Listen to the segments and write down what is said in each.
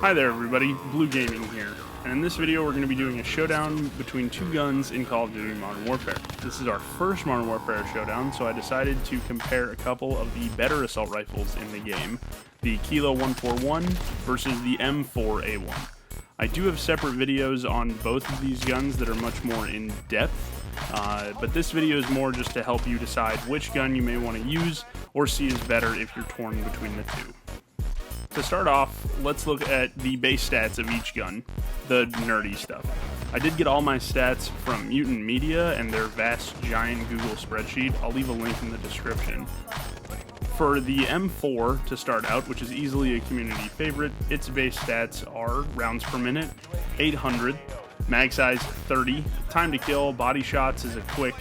Hi there everybody, Blue Gaming here, and in this video we're going to be doing a showdown between two guns in Call of Duty Modern Warfare. This is our first Modern Warfare showdown, so I decided to compare a couple of the better assault rifles in the game, the Kilo 141 versus the M4A1. I do have separate videos on both of these guns that are much more in depth, but this video is more just to help you decide which gun you may want to use or see is better if you're torn between the two. To start off, let's look at the base stats of each gun, the nerdy stuff. I did get all my stats from Mutant Media and their vast giant Google spreadsheet. I'll leave a link in the description. For the M4 to start out, which is easily a community favorite, its base stats are rounds per minute, 800, mag size 30, time to kill, body shots is a quick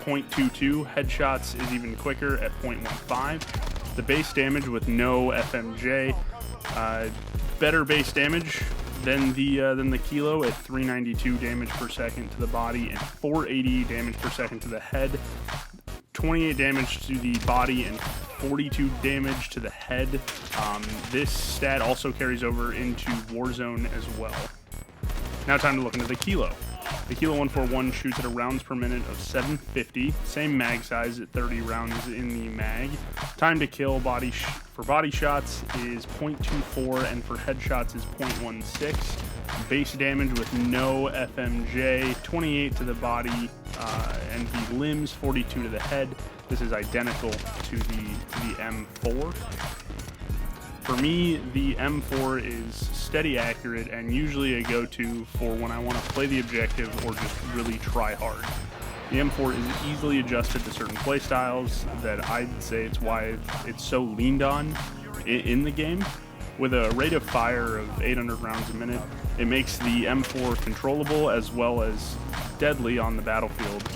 0.22, headshots is even quicker at 0.15. The base damage with no FMJ, better base damage than the Kilo at 392 damage per second to the body and 480 damage per second to the head, 28 damage to the body and 42 damage to the head. This stat also carries over into Warzone as well. Now time to look into the Kilo. The Kilo 141 shoots at a rounds per minute of 750, same mag size at 30 rounds in the mag. Time to kill for body shots is 0.24 and for headshots is 0.16. Base damage with no FMJ, 28 to the body and the limbs, 42 to the head. This is identical to the M4. For me, the M4 is steady accurate and usually a go-to for when I want to play the objective or just really try hard. The M4 is easily adjusted to certain playstyles that I'd say it's why it's so leaned on in the game. With a rate of fire of 800 rounds a minute, it makes the M4 controllable as well as deadly on the battlefield,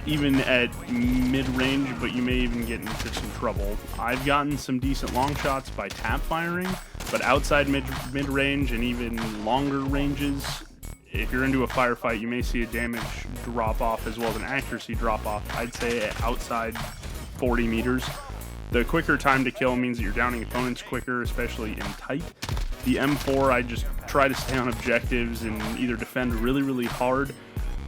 even at mid-range, but you may even get into some trouble. I've gotten some decent long shots by tap firing, but outside mid-range and even longer ranges, if you're into a firefight, you may see a damage drop-off as well as an accuracy drop-off, I'd say outside 40 meters. The quicker time to kill means that you're downing opponents quicker, especially in tight. The M4, I just try to stay on objectives and either defend really, really hard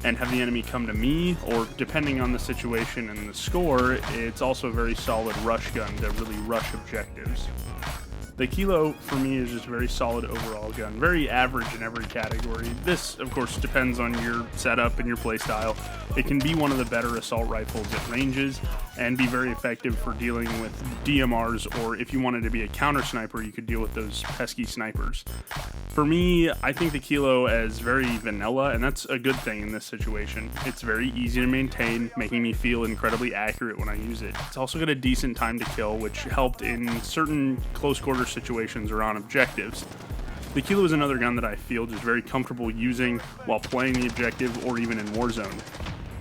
and have the enemy come to me, or depending on the situation and the score, it's also a very solid rush gun to really rush objectives. The Kilo, for me, is just a very solid overall gun, very average in every category. This, of course, depends on your setup and your playstyle. It can be one of the better assault rifles at ranges and be very effective for dealing with DMRs, or if you wanted to be a counter sniper, you could deal with those pesky snipers. For me, I think the Kilo is very vanilla, and that's a good thing in this situation. It's very easy to maintain, making me feel incredibly accurate when I use it. It's also got a decent time to kill, which helped in certain close quarter situations or on objectives. The Kilo is another gun that I feel just very comfortable using while playing the objective or even in Warzone.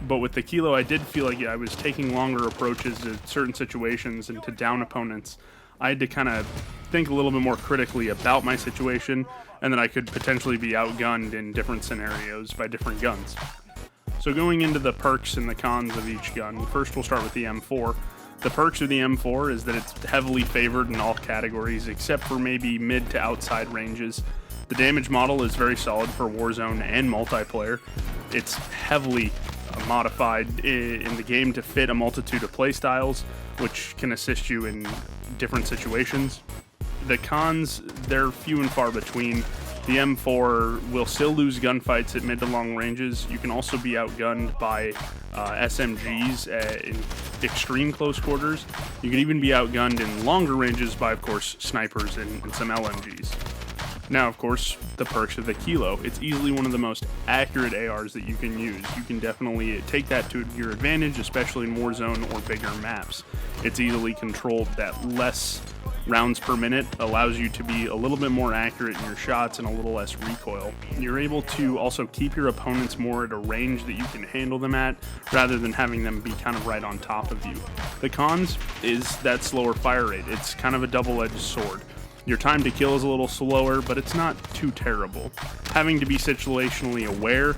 But with the Kilo, I did feel like I was taking longer approaches to certain situations and to down opponents. I had to kind of think a little bit more critically about my situation, and that I could potentially be outgunned in different scenarios by different guns. So going into the perks and the cons of each gun, first we'll start with the M4. The perks of the M4 is that it's heavily favored in all categories except for maybe mid to outside ranges. The damage model is very solid for Warzone and multiplayer. It's heavily modified in the game to fit a multitude of playstyles, which can assist you in different situations. The cons, they're few and far between. The M4 will still lose gunfights at mid to long ranges. You can also be outgunned by SMGs in extreme close quarters. You can even be outgunned in longer ranges by, of course, snipers and some LMGs. Now, of course, the perks of the Kilo. It's easily one of the most accurate ARs that you can use. You can definitely take that to your advantage, especially in Warzone or bigger maps. It's easily controlled. That less rounds per minute allows you to be a little bit more accurate in your shots and a little less recoil. You're able to also keep your opponents more at a range that you can handle them at, rather than having them be kind of right on top of you. The cons is that slower fire rate. It's kind of a double-edged sword. Your time to kill is a little slower, but it's not too terrible. Having to be situationally aware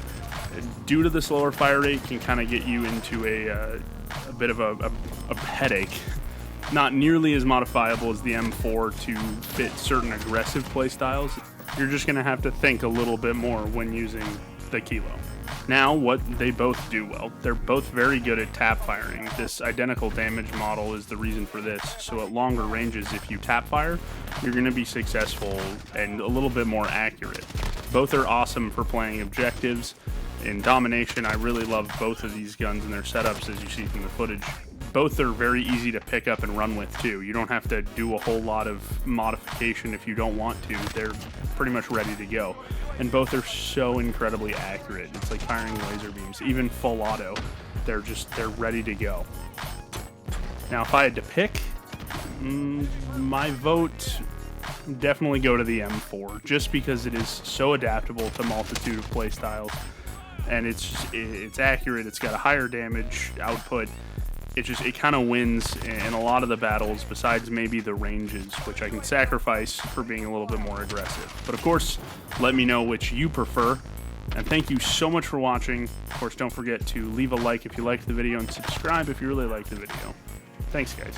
due to the slower fire rate can kind of get you into a bit of a headache. Not nearly as modifiable as the M4 to fit certain aggressive playstyles. you're just going to have to think a little bit more when using the Kilo. Now, what they both do well, they're both very good at tap firing. This identical damage model is the reason for this. So at longer ranges, if you tap fire, you're going to be successful and a little bit more accurate. Both are awesome for playing objectives. In domination, I really love both of these guns and their setups, as you see from the footage. Both are very easy to pick up and run with too. You don't have to do a whole lot of modification if you don't want to. They're pretty much ready to go. And both are so incredibly accurate. It's like firing laser beams. Even full auto, they're ready to go. Now, if I had to pick, my vote definitely go to the M4, just because it is so adaptable to a multitude of playstyles. And it's accurate, it's got a higher damage output. It kind of wins in a lot of the battles, besides maybe the ranges, which I can sacrifice for being a little bit more aggressive. But of course, let me know which you prefer. And thank you so much for watching. Of course, don't forget to leave a like if you liked the video and subscribe if you really liked the video. Thanks, guys.